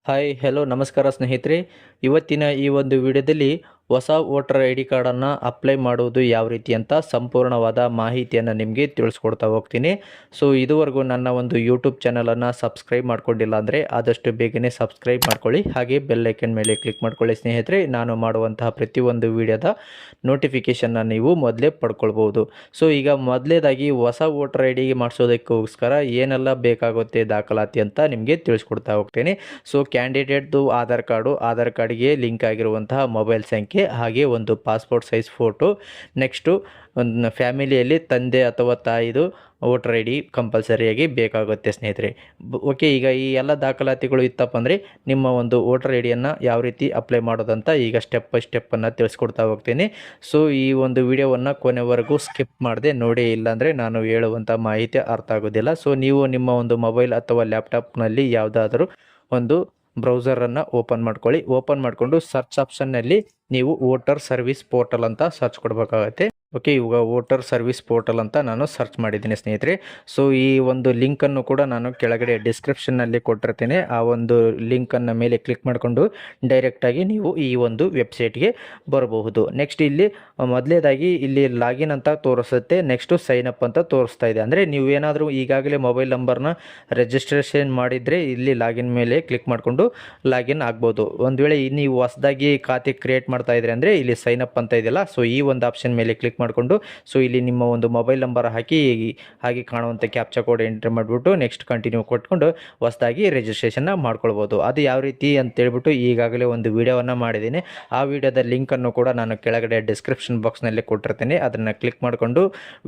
Hi hello ನಮಸ್ಕಾರ ಸ್ನೇಹಿತರೆ. ಇವತ್ತಿನ ಈ ಒಂದು ವಿಡಿಯೋದಲ್ಲಿ ಹೊಸ ವೋಟರ್ ಐ ಡಿ ಕಾರ್ಡನ್ನು ಅಪ್ಲೈ ಮಾಡುವುದು ಯಾವ ರೀತಿ ಅಂತ ಸಂಪೂರ್ಣವಾದ ಮಾಹಿತಿಯನ್ನು ನಿಮಗೆ ತಿಳಿಸ್ಕೊಡ್ತಾ ಹೋಗ್ತೀನಿ. ಸೊ ಇದುವರೆಗೂ ನನ್ನ ಒಂದು ಯೂಟ್ಯೂಬ್ ಚಾನಲನ್ನು ಸಬ್ಸ್ಕ್ರೈಬ್ ಮಾಡ್ಕೊಂಡಿಲ್ಲ ಅಂದರೆ ಆದಷ್ಟು ಬೇಗನೆ ಸಬ್ಸ್ಕ್ರೈಬ್ ಮಾಡ್ಕೊಳ್ಳಿ, ಹಾಗೆ ಬೆಲ್ ಐಕನ್ ಮೇಲೆ ಕ್ಲಿಕ್ ಮಾಡ್ಕೊಳ್ಳಿ ಸ್ನೇಹಿತರೆ. ನಾನು ಮಾಡುವಂತಹ ಪ್ರತಿಯೊಂದು ವಿಡಿಯೋದ ನೋಟಿಫಿಕೇಷನ್ನ ನೀವು ಮೊದಲೇ ಪಡ್ಕೊಳ್ಬೋದು. ಸೊ ಈಗ ಮೊದಲೇದಾಗಿ ಹೊಸ ವೋಟರ್ ಐ ಡಿಗೆ ಮಾಡಿಸೋದಕ್ಕೋಸ್ಕರ ಏನೆಲ್ಲ ಬೇಕಾಗುತ್ತೆ ದಾಖಲಾತಿ ಅಂತ ನಿಮಗೆ ತಿಳಿಸ್ಕೊಡ್ತಾ ಹೋಗ್ತೀನಿ. ಸೊ ಕ್ಯಾಂಡಿಡೇಟ್ದು ಆಧಾರ್ ಕಾರ್ಡ್ಗೆ ಲಿಂಕ್ ಆಗಿರುವಂತಹ ಮೊಬೈಲ್ ಸಂಖ್ಯೆ, ಹಾಗೆ ಒಂದು ಪಾಸ್ಪೋರ್ಟ್ ಸೈಜ್ ಫೋಟೋ, ನೆಕ್ಸ್ಟು ಒಂದು ಫ್ಯಾಮಿಲಿಯಲ್ಲಿ ತಂದೆ ಅಥವಾ ತಾಯಿದು ವೋಟರ್ ಐ ಡಿ ಕಂಪಲ್ಸರಿಯಾಗಿ ಬೇಕಾಗುತ್ತೆ ಸ್ನೇಹಿತರೆ. ಓಕೆ, ಈಗ ಈ ಎಲ್ಲ ದಾಖಲಾತಿಗಳು ಇತ್ತಪ್ಪ ಅಂದರೆ ನಿಮ್ಮ ಒಂದು ವೋಟರ್ ಐ ಡಿಯನ್ನು ಯಾವ ರೀತಿ ಅಪ್ಲೈ ಮಾಡೋದಂತ ಈಗ ಸ್ಟೆಪ್ ಬೈ ಸ್ಟೆಪ್ಪನ್ನು ತಿಳಿಸ್ಕೊಡ್ತಾ ಹೋಗ್ತೀನಿ. ಸೊ ಈ ಒಂದು ವಿಡಿಯೋವನ್ನು ಕೊನೆವರೆಗೂ ಸ್ಕಿಪ್ ಮಾಡದೆ ನೋಡಿ, ಇಲ್ಲಾಂದರೆ ನಾನು ಹೇಳುವಂಥ ಮಾಹಿತಿ ಅರ್ಥ ಆಗೋದಿಲ್ಲ. ಸೊ ನೀವು ನಿಮ್ಮ ಒಂದು ಮೊಬೈಲ್ ಅಥವಾ ಲ್ಯಾಪ್ಟಾಪ್ನಲ್ಲಿ ಯಾವುದಾದ್ರೂ ಒಂದು ಬ್ರೌಸರನ್ನು ಓಪನ್ ಮಾಡ್ಕೊಳ್ಳಿ. ಓಪನ್ ಮಾಡಿಕೊಂಡು ಸರ್ಚ್ ಆಪ್ಷನ್ನಲ್ಲಿ ನೀವು ವೋಟರ್ ಸರ್ವಿಸ್ ಪೋರ್ಟಲ್ ಅಂತ ಸರ್ಚ್ ಕೊಡಬೇಕಾಗತ್ತೆ. ಓಕೆ, ಇವಾಗ ವೋಟರ್ ಸರ್ವಿಸ್ ಪೋರ್ಟಲ್ ಅಂತ ನಾನು ಸರ್ಚ್ ಮಾಡಿದ್ದೀನಿ ಸ್ನೇಹಿತರೆ. ಸೊ ಈ ಒಂದು ಲಿಂಕನ್ನು ಕೂಡ ನಾನು ಕೆಳಗಡೆ ಡಿಸ್ಕ್ರಿಪ್ಷನ್ನಲ್ಲಿ ಕೊಟ್ಟಿರ್ತೀನಿ. ಆ ಒಂದು ಲಿಂಕನ್ನು ಮೇಲೆ ಕ್ಲಿಕ್ ಮಾಡಿಕೊಂಡು ಡೈರೆಕ್ಟಾಗಿ ನೀವು ಈ ಒಂದು ವೆಬ್ಸೈಟ್ಗೆ ಬರಬಹುದು. ನೆಕ್ಸ್ಟ್ ಇಲ್ಲಿ ಮೊದಲೇದಾಗಿ ಇಲ್ಲಿ ಲಾಗಿನ್ ಅಂತ ತೋರಿಸುತ್ತೆ, ನೆಕ್ಸ್ಟು ಸೈನ್ ಅಪ್ ಅಂತ ತೋರಿಸ್ತಾ ಇದೆ. ಅಂದರೆ ನೀವು ಏನಾದರೂ ಈಗಾಗಲೇ ಮೊಬೈಲ್ ನಂಬರ್ನ ರಿಜಿಸ್ಟ್ರೇಷನ್ ಮಾಡಿದರೆ ಇಲ್ಲಿ ಲಾಗಿನ್ ಮೇಲೆ ಕ್ಲಿಕ್ ಮಾಡಿಕೊಂಡು ಲಾಗಿನ್ ಆಗ್ಬೋದು. ಒಂದು ವೇಳೆ ನೀವು ಹೊಸದಾಗಿ ಖಾತೆ ಕ್ರಿಯೇಟ್ ಮಾಡ್ತಾ ಇದ್ರೆ ಅಂದರೆ ಇಲ್ಲಿ ಸೈನ್ ಅಪ್ ಅಂತ ಇದೆಯಲ್ಲ, ಸೊ ಈ ಒಂದು ಆಪ್ಷನ್ ಮೇಲೆ ಕ್ಲಿಕ್ ಮಾಡಿಕೊಂಡು ಸೊ ಇಲ್ಲಿ ನಿಮ್ಮ ಒಂದು ಮೊಬೈಲ್ ನಂಬರ್ ಹಾಕಿ ಹಾಗೆ ಕಾಣುವಂಥ ಕ್ಯಾಪ್ಚಾ ಕೋಡ್ ಎಂಟ್ರಿ ಮಾಡಿಬಿಟ್ಟು ನೆಕ್ಸ್ಟ್ ಕಂಟಿನ್ಯೂ ಕೊಟ್ಕೊಂಡು ಹೊಸದಾಗಿ ರಿಜಿಸ್ಟ್ರೇಷನ್ನ ಮಾಡ್ಕೊಳ್ಬೋದು. ಅದು ಯಾವ ರೀತಿ ಅಂತೇಳ್ಬಿಟ್ಟು ಈಗಾಗಲೇ ಒಂದು ವಿಡಿಯೋವನ್ನು ಮಾಡಿದ್ದೀನಿ. ಆ ವಿಡಿಯೋದ ಲಿಂಕನ್ನು ಕೂಡ ನಾನು ಕೆಳಗಡೆ ಡಿಸ್ಕ್ರಿಪ್ಷನ್ ಬಾಕ್ಸ್ನಲ್ಲಿ ಕೊಟ್ಟಿರ್ತೀನಿ. ಅದನ್ನು ಕ್ಲಿಕ್ ಮಾಡಿಕೊಂಡು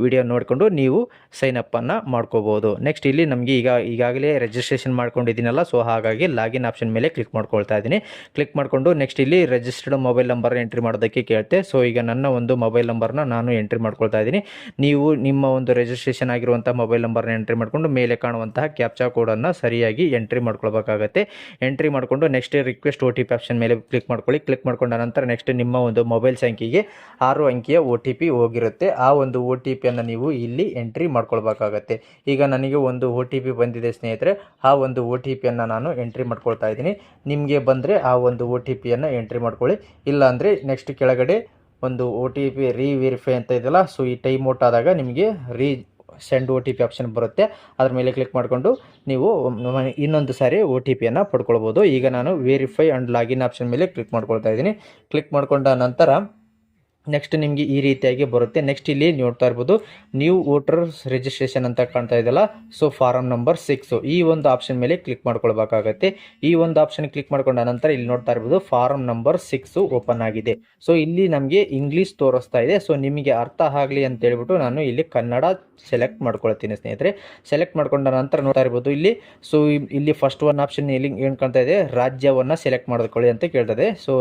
ವಿಡಿಯೋ ನೋಡಿಕೊಂಡು ನೀವು ಸೈನ್ ಅಪ್ಪನ್ನು ಮಾಡ್ಕೋಬೋದು. ನೆಕ್ಸ್ಟ್ ಇಲ್ಲಿ ನಮಗೆ ಈಗಾಗಲೇ ರಿಜಿಸ್ಟ್ರೇಷನ್ ಮಾಡ್ಕೊಂಡಿದ್ದೀನಲ್ಲ, ಸೊ ಹಾಗಾಗಿ ಲಾಗಿನ್ ಆಪ್ಷನ್ ಮೇಲೆ ಕ್ಲಿಕ್ ಮಾಡ್ಕೊಳ್ತಾ ಇದ್ದೀನಿ. ಕ್ಲಿಕ್ ಮಾಡಿಕೊಂಡು ನೆಕ್ಸ್ಟ್ ಇಲ್ಲಿ ರಿಜಿಸ್ಟರ್ಡ್ ಮೊಬೈಲ್ ನಂಬರ್ ಎಂಟ್ರಿ ಮಾಡೋದಕ್ಕೆ ಕೇಳುತ್ತೆ. ಸೊ ಈಗ ನನ್ನ ಒಂದು ಮೊಬೈಲ್ ನಂಬರ್ನ ನಾನು ಎಂಟ್ರಿ ಮಾಡ್ಕೊಳ್ತಾ ಇದ್ದೀನಿ. ನೀವು ನಿಮ್ಮ ಒಂದು ರಿಜಿಸ್ಟ್ರೇಷನ್ ಆಗಿರುವಂಥ ಮೊಬೈಲ್ ನಂಬರ್ನ ಎಂಟ್ರಿ ಮಾಡಿಕೊಂಡು ಮೇಲೆ ಕಾಣುವಂತಹ ಕ್ಯಾಪ್ಚಾ ಕೋಡನ್ನು ಸರಿಯಾಗಿ ಎಂಟ್ರಿ ಮಾಡ್ಕೊಳ್ಬೇಕಾಗತ್ತೆ. ಎಂಟ್ರಿ ಮಾಡಿಕೊಂಡು ನೆಕ್ಸ್ಟ್ ರಿಕ್ವೆಸ್ಟ್ OTP ಆಪ್ಷನ್ ಮೇಲೆ ಕ್ಲಿಕ್ ಮಾಡ್ಕೊಳ್ಳಿ. ಕ್ಲಿಕ್ ಮಾಡ್ಕೊಂಡ ನಂತರ ನೆಕ್ಸ್ಟ್ ನಿಮ್ಮ ಒಂದು ಮೊಬೈಲ್ ಸಂಖ್ಯೆಗೆ 6 ಅಂಕಿಯ OTP ಹೋಗಿರುತ್ತೆ. ಆ ಒಂದು OTP ಅನ್ನು ನೀವು ಇಲ್ಲಿ ಎಂಟ್ರಿ ಮಾಡ್ಕೊಳ್ಬೇಕಾಗತ್ತೆ. ಈಗ ನನಗೆ ಒಂದು OTP ಬಂದಿದೆ ಸ್ನೇಹಿತರೆ, ಆ ಒಂದು OTP ಅನ್ನು ನಾನು ಎಂಟ್ರಿ ಮಾಡ್ಕೊಳ್ತಾ ಇದ್ದೀನಿ. ನಿಮಗೆ ಬಂದರೆ ಆ ಒಂದು OTP ಅನ್ನು ಎಂಟ್ರಿ ಮಾಡ್ಕೊಳ್ಳಿ. ಇಲ್ಲ ಅಂದರೆ ನೆಕ್ಸ್ಟ್ ಕೆಳಗಡೆ ಒಂದು OTP ರಿವೆರಿಫೈ ಅಂತ ಇದೆಯಲ್ಲ, ಸೊ ಈ ಟೈಮ್ ಔಟ್ ಆದಾಗ ನಿಮಗೆ ಸೆಂಡ್ OTP ಆಪ್ಷನ್ ಬರುತ್ತೆ. ಅದ್ರ ಮೇಲೆ ಕ್ಲಿಕ್ ಮಾಡಿಕೊಂಡು ನೀವು ಇನ್ನೊಂದು ಸಾರಿ OTPಯನ್ನು ಪಡ್ಕೊಳ್ಬೋದು. ಈಗ ನಾನು ವೆರಿಫೈ ಆ್ಯಂಡ್ ಲಾಗಿನ್ ಆಪ್ಷನ್ ಮೇಲೆ ಕ್ಲಿಕ್ ಮಾಡ್ಕೊಳ್ತಾ ಇದ್ದೀನಿ. ಕ್ಲಿಕ್ ಮಾಡ್ಕೊಂಡ ನಂತರ ನೆಕ್ಸ್ಟ್ ನಿಮಗೆ ಈ ರೀತಿಯಾಗಿ ಬರುತ್ತೆ. ನೆಕ್ಸ್ಟ್ ಇಲ್ಲಿ ನೋಡ್ತಾ ಇರ್ಬೋದು ನ್ಯೂ ವೋಟರ್ಸ್ ರಿಜಿಸ್ಟ್ರೇಷನ್ ಅಂತ ಕಾಣ್ತಾ ಇದೆಯಲ್ಲ, ಸೊ ಫಾರಮ್ ನಂಬರ್ 6 ಈ ಒಂದು ಆಪ್ಷನ್ ಮೇಲೆ ಕ್ಲಿಕ್ ಮಾಡ್ಕೊಳ್ಬೇಕಾಗತ್ತೆ. ಈ ಒಂದು ಆಪ್ಷನ್ ಕ್ಲಿಕ್ ಮಾಡ್ಕೊಂಡ ನಂತರ ಇಲ್ಲಿ ನೋಡ್ತಾ ಇರ್ಬೋದು ಫಾರಮ್ ನಂಬರ್ 6 ಓಪನ್ ಆಗಿದೆ. ಸೊ ಇಲ್ಲಿ ನಮಗೆ ಇಂಗ್ಲೀಷ್ ತೋರಿಸ್ತಾ ಇದೆ. ಸೊ ನಿಮಗೆ ಅರ್ಥ ಆಗಲಿ ಅಂತ ಹೇಳ್ಬಿಟ್ಟು ನಾನು ಇಲ್ಲಿ ಕನ್ನಡ ಸೆಲೆಕ್ಟ್ ಮಾಡ್ಕೊಳ್ತೀನಿ ಸ್ನೇಹಿತರೆ. ಸೆಲೆಕ್ಟ್ ಮಾಡ್ಕೊಂಡ ನಂತರ ನೋಡ್ತಾ ಇರ್ಬೋದು ಇಲ್ಲಿ ಸೊ ಇಲ್ಲಿ ಫಸ್ಟ್ ಒನ್ ಆಪ್ಷನ್ ಇಲ್ಲಿ ಏನು ಕಾಣ್ತಾ ಇದೆ, ರಾಜ್ಯವನ್ನು ಸೆಲೆಕ್ಟ್ ಮಾಡ್ಕೊಳ್ಳಿ ಅಂತ ಕೇಳ್ತದೆ. ಸೊ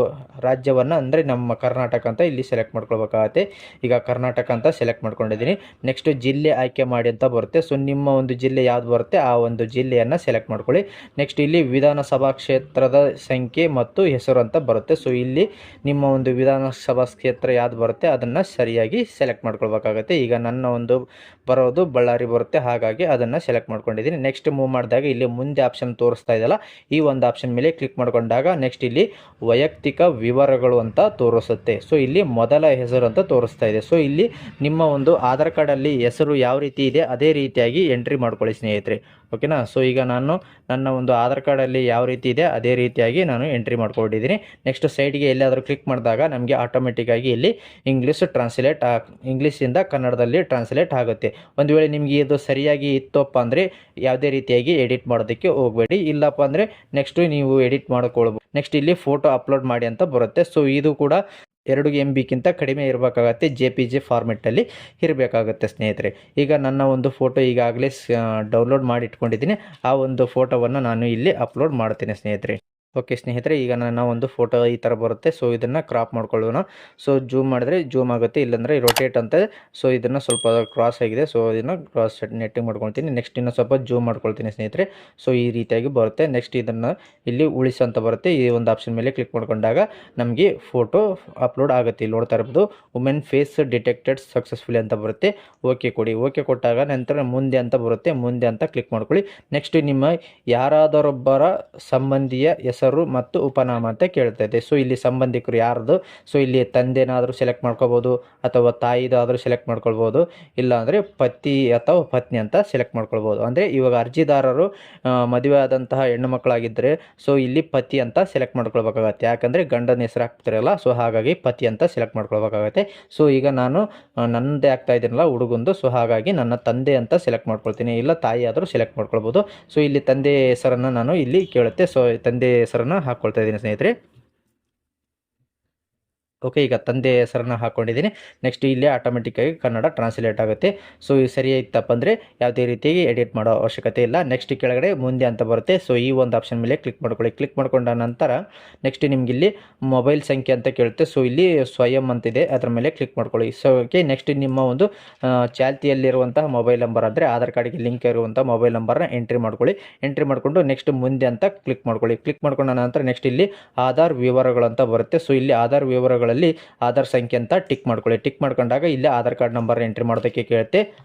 ರಾಜ್ಯವನ್ನು ಅಂದರೆ ನಮ್ಮ ಕರ್ನಾಟಕ ಅಂತ ಇಲ್ಲಿ ಸೆಲೆಕ್ಟ್ ಮಾಡ್ಕೊಳ್ಬೇಕಾಗತ್ತೆ. ಈಗ ಕರ್ನಾಟಕ ಅಂತ ಸೆಲೆಕ್ಟ್ ಮಾಡ್ಕೊಂಡಿದ್ದೀನಿ. ನೆಕ್ಸ್ಟ್ ಜಿಲ್ಲೆ ಆಯ್ಕೆ ಮಾಡಿ ಅಂತ ಬರುತ್ತೆ. ಸೊ ನಿಮ್ಮ ಒಂದು ಜಿಲ್ಲೆ ಯಾವ್ದು ಬರುತ್ತೆ ಆ ಒಂದು ಜಿಲ್ಲೆಯನ್ನು ಸೆಲೆಕ್ಟ್ ಮಾಡ್ಕೊಳ್ಳಿ. ನೆಕ್ಸ್ಟ್ ಇಲ್ಲಿ ವಿಧಾನಸಭಾ ಕ್ಷೇತ್ರದ ಸಂಖ್ಯೆ ಮತ್ತು ಹೆಸರು ಅಂತ ಬರುತ್ತೆ. ಸೊ ಇಲ್ಲಿ ನಿಮ್ಮ ಒಂದು ವಿಧಾನಸಭಾ ಕ್ಷೇತ್ರ ಯಾವ್ದು ಬರುತ್ತೆ ಅದನ್ನು ಸರಿಯಾಗಿ ಸೆಲೆಕ್ಟ್ ಮಾಡ್ಕೊಳ್ಬೇಕಾಗತ್ತೆ. ಈಗ ನನ್ನ ಒಂದು ಬರೋದು ಬಳ್ಳಾರಿ ಬರುತ್ತೆ, ಹಾಗಾಗಿ ಅದನ್ನು ಸೆಲೆಕ್ಟ್ ಮಾಡ್ಕೊಂಡಿದ್ದೀನಿ. ನೆಕ್ಸ್ಟ್ ಮೂವ್ ಮಾಡಿದಾಗ ಇಲ್ಲಿ ಮುಂದೆ ಆಪ್ಷನ್ ತೋರಿಸ್ತಾ ಇದೆಯಲ್ಲ, ಈ ಒಂದು ಆಪ್ಷನ್ ಮೇಲೆ ಕ್ಲಿಕ್ ಮಾಡ್ಕೊಂಡಾಗ ನೆಕ್ಸ್ಟ್ ಇಲ್ಲಿ ವೈಯಕ್ತಿಕ ವಿವರಗಳು ಅಂತ ತೋರಿಸುತ್ತೆ. ಸೊ ಇಲ್ಲಿ ಮೊದಲ ಹೆಸರು ಅಂತ ತೋರಿಸ್ತಾ ಇದೆ. ಸೊ ಇಲ್ಲಿ ನಿಮ್ಮ ಒಂದು ಆಧಾರ್ ಕಾರ್ಡಲ್ಲಿ ಹೆಸರು ಯಾವ ರೀತಿ ಇದೆ ಅದೇ ರೀತಿಯಾಗಿ ಎಂಟ್ರಿ ಮಾಡ್ಕೊಳ್ಳಿ ಸ್ನೇಹಿತರೆ. ಓಕೆನಾ. ಸೊ ಈಗ ನಾನು ನನ್ನ ಒಂದು ಆಧಾರ್ ಕಾರ್ಡಲ್ಲಿ ಯಾವ ರೀತಿ ಇದೆ ಅದೇ ರೀತಿಯಾಗಿ ನಾನು ಎಂಟ್ರಿ ಮಾಡ್ಕೊಂಡಿದ್ದೀನಿ. ನೆಕ್ಸ್ಟ್ ಸೈಡ್ಗೆ ಎಲ್ಲಾದರೂ ಕ್ಲಿಕ್ ಮಾಡಿದಾಗ ನಮಗೆ ಆಟೋಮೆಟಿಕ್ಕಾಗಿ ಇಲ್ಲಿ ಇಂಗ್ಲೀಷಿಂದ ಕನ್ನಡದಲ್ಲಿ ಟ್ರಾನ್ಸ್ಲೇಟ್ ಆಗುತ್ತೆ. ಒಂದು ವೇಳೆ ನಿಮಗೆ ಇದು ಸರಿಯಾಗಿ ಇತ್ತಪ್ಪ ಅಂದರೆ ಯಾವುದೇ ರೀತಿಯಾಗಿ ಎಡಿಟ್ ಮಾಡೋದಕ್ಕೆ ಹೋಗಬೇಡಿ. ಇಲ್ಲಪ್ಪ ಅಂದರೆ ನೆಕ್ಸ್ಟ್ ನೀವು ಎಡಿಟ್ ಮಾಡ್ಕೊಳ್ಬೋದು. ನೆಕ್ಸ್ಟ್ ಇಲ್ಲಿ ಫೋಟೋ ಅಪ್ಲೋಡ್ ಮಾಡಿ ಅಂತ ಬರುತ್ತೆ. ಸೊ ಇದು ಕೂಡ 2 MBಗಿಂತ ಕಡಿಮೆ ಇರಬೇಕಾಗತ್ತೆ, JPG ಫಾರ್ಮೆಟಲ್ಲಿ ಇರಬೇಕಾಗುತ್ತೆ ಸ್ನೇಹಿತರೆ. ಈಗ ನನ್ನ ಒಂದು ಫೋಟೋ ಈಗಾಗಲೇ ಡೌನ್ಲೋಡ್ ಮಾಡಿ ಇಟ್ಕೊಂಡಿದ್ದೀನಿ. ಆ ಒಂದು ಫೋಟೋವನ್ನು ನಾನು ಇಲ್ಲಿ ಅಪ್ಲೋಡ್ ಮಾಡ್ತೀನಿ ಸ್ನೇಹಿತರೆ. ಓಕೆ ಸ್ನೇಹಿತರೆ, ಈಗ ನನ್ನ ಒಂದು ಫೋಟೋ ಈ ಥರ ಬರುತ್ತೆ. ಸೊ ಇದನ್ನು ಕ್ರಾಪ್ ಮಾಡ್ಕೊಳ್ಳೋಣ. ಸೊ ಜೂಮ್ ಮಾಡಿದ್ರೆ ಜೂಮ್ ಆಗುತ್ತೆ, ಇಲ್ಲಾಂದರೆ ರೊಟೇಟ್ ಅಂತ. ಸೊ ಇದನ್ನು ಸ್ವಲ್ಪ ಕ್ರಾಸ್ ಆಗಿದೆ, ಸೊ ಇದನ್ನು ಕ್ರಾಸ್ ನೆಟ್ಟಿಂಗ್ ಮಾಡ್ಕೊಳ್ತೀನಿ. ನೆಕ್ಸ್ಟ್ ಇನ್ನೂ ಸ್ವಲ್ಪ ಜೂಮ್ ಮಾಡ್ಕೊಳ್ತೀನಿ ಸ್ನೇಹಿತರೆ. ಸೊ ಈ ರೀತಿಯಾಗಿ ಬರುತ್ತೆ. ನೆಕ್ಸ್ಟ್ ಇದನ್ನು ಇಲ್ಲಿ ಉಳಿಸಿ ಅಂತ ಬರುತ್ತೆ. ಈ ಒಂದು ಆಪ್ಷನ್ ಮೇಲೆ ಕ್ಲಿಕ್ ಮಾಡ್ಕೊಂಡಾಗ ನಮಗೆ ಫೋಟೋ ಅಪ್ಲೋಡ್ ಆಗುತ್ತೆ. ಇಲ್ಲಿ ನೋಡ್ತಾ ಇರ್ಬೋದು ವುಮೆನ್ ಫೇಸ್ ಡಿಟೆಕ್ಟೆಡ್ ಸಕ್ಸಸ್ಫುಲಿ ಅಂತ ಬರುತ್ತೆ. ಓಕೆ ಕೊಡಿ. ಓಕೆ ಕೊಟ್ಟಾಗ ನಂತರ ಮುಂದೆ ಅಂತ ಬರುತ್ತೆ. ಮುಂದೆ ಅಂತ ಕ್ಲಿಕ್ ಮಾಡ್ಕೊಳ್ಳಿ. ನೆಕ್ಸ್ಟ್ ನಿಮ್ಮ ಯಾರಾದರೊಬ್ಬರ ಸಂಬಂಧಿಯ ಹೆಸರು ಹೆಸರು ಮತ್ತು ಉಪನಾಮ ಅಂತ ಕೇಳ್ತಾ ಇದೆ. ಸೊ ಇಲ್ಲಿ ಸಂಬಂಧಿಕರು ಯಾರ್ದು, ಸೊ ಇಲ್ಲಿ ತಂದೆನಾದರೂ ಸೆಲೆಕ್ಟ್ ಮಾಡ್ಕೋಬೋದು ಅಥವಾ ತಾಯಿದಾದರೂ ಸೆಲೆಕ್ಟ್ ಮಾಡ್ಕೊಳ್ಬೋದು, ಇಲ್ಲ ಅಂದರೆ ಪತಿ ಅಥವಾ ಪತ್ನಿ ಅಂತ ಸೆಲೆಕ್ಟ್ ಮಾಡ್ಕೊಳ್ಬೋದು. ಅಂದರೆ ಇವಾಗ ಅರ್ಜಿದಾರರು ಮದುವೆ ಆದಂತಹ ಹೆಣ್ಣು ಮಕ್ಕಳಾಗಿದ್ದರೆ ಸೊ ಇಲ್ಲಿ ಪತಿ ಅಂತ ಸೆಲೆಕ್ಟ್ ಮಾಡ್ಕೊಳ್ಬೇಕಾಗತ್ತೆ. ಯಾಕಂದರೆ ಗಂಡನ ಹೆಸರು ಹಾಕ್ತಿರಲ್ಲ, ಸೊ ಹಾಗಾಗಿ ಪತಿ ಅಂತ ಸೆಲೆಕ್ಟ್ ಮಾಡ್ಕೊಳ್ಬೇಕಾಗತ್ತೆ. ಸೊ ಈಗ ನಾನು ನನ್ನದೇ ಆಗ್ತಾ ಇದ್ದೀನಲ್ಲ ಹುಡುಗಂದು, ಸೊ ಹಾಗಾಗಿ ನನ್ನ ತಂದೆ ಅಂತ ಸೆಲೆಕ್ಟ್ ಮಾಡ್ಕೊಳ್ತೀನಿ, ಇಲ್ಲ ತಾಯಿ ಆದರೂ ಸೆಲೆಕ್ಟ್ ಮಾಡ್ಕೊಳ್ಬೋದು. ಸೊ ಇಲ್ಲಿ ತಂದೆ ಹೆಸರನ್ನು ನಾನು ಇಲ್ಲಿ ಕೇಳುತ್ತೆ, ಸೊ ತಂದೆ ಹೆಸರನ್ನು ಹಾಕ್ಕೊಳ್ತಾ ಇದ್ದೀನಿ ಸ್ನೇಹಿತರೆ. ಓಕೆ, ಈಗ ತಂದೆ ಹೆಸರನ್ನು ಹಾಕ್ಕೊಂಡಿದ್ದೀನಿ. ನೆಕ್ಸ್ಟ್ ಇಲ್ಲಿ ಆಟೋಮೆಟಿಕ್ಕಾಗಿ ಕನ್ನಡ ಟ್ರಾನ್ಸ್ಲೇಟ್ ಆಗುತ್ತೆ. ಸೊ ಇದು ಸರಿ ಇತ್ತಪ್ಪ ಅಂದರೆ ಯಾವುದೇ ರೀತಿಯಾಗಿ ಎಡಿಟ್ ಮಾಡೋ ಅವಶ್ಯಕತೆ ಇಲ್ಲ. ನೆಕ್ಸ್ಟ್ ಕೆಳಗಡೆ ಮುಂದೆ ಅಂತ ಬರುತ್ತೆ. ಸೊ ಈ ಒಂದು ಆಪ್ಷನ್ ಮೇಲೆ ಕ್ಲಿಕ್ ಮಾಡ್ಕೊಳ್ಳಿ. ಕ್ಲಿಕ್ ಮಾಡ್ಕೊಂಡ ನಂತರ ನೆಕ್ಸ್ಟ್ ನಿಮ್ಗೆ ಇಲ್ಲಿ ಮೊಬೈಲ್ ಸಂಖ್ಯೆ ಅಂತ ಕೇಳುತ್ತೆ. ಸೊ ಇಲ್ಲಿ ಸ್ವಯಂ ಅಂತಿದೆ, ಅದರ ಮೇಲೆ ಕ್ಲಿಕ್ ಮಾಡ್ಕೊಳ್ಳಿ. ಸೊ ಓಕೆ, ನೆಕ್ಸ್ಟ್ ನಿಮ್ಮ ಒಂದು ಚಾಲ್ತಿಯಲ್ಲಿರುವಂತಹ ಮೊಬೈಲ್ ನಂಬರ್ ಅಂದರೆ ಆಧಾರ್ ಕಾರ್ಡ್ಗೆ ಲಿಂಕ್ ಇರುವಂಥ ಮೊಬೈಲ್ ನಂಬರ್ನ ಎಂಟ್ರಿ ಮಾಡ್ಕೊಳ್ಳಿ. ಎಂಟ್ರಿ ಮಾಡಿಕೊಂಡು ನೆಕ್ಸ್ಟ್ ಮುಂದೆ ಅಂತ ಕ್ಲಿಕ್ ಮಾಡ್ಕೊಳ್ಳಿ. ಕ್ಲಿಕ್ ಮಾಡ್ಕೊಂಡ ನಂತರ ನೆಕ್ಸ್ಟ್ ಇಲ್ಲಿ ಆಧಾರ್ ವಿವರಗಳು ಅಂತ ಬರುತ್ತೆ. ಸೊ ಇಲ್ಲಿ ಆಧಾರ್ ವಿವರಗಳಲ್ಲಿ ಆಧಾರ್ ಸಂಖ್ಯೆ ಅಂತ ಟಿಕ್ ಮಾಡ್ಕೊಳ್ಳಿ. ಟಿಕ್ ಮಾಡ್ಕೊಂಡಾಗ ಇಲ್ಲಿ ಆಧಾರ್ ಕಾರ್ಡ್ ನಂಬರ್ ಎಂಟ್ರಿ ಮಾಡೋದಕ್ಕೆ ಕೇಳುತ್ತೆ.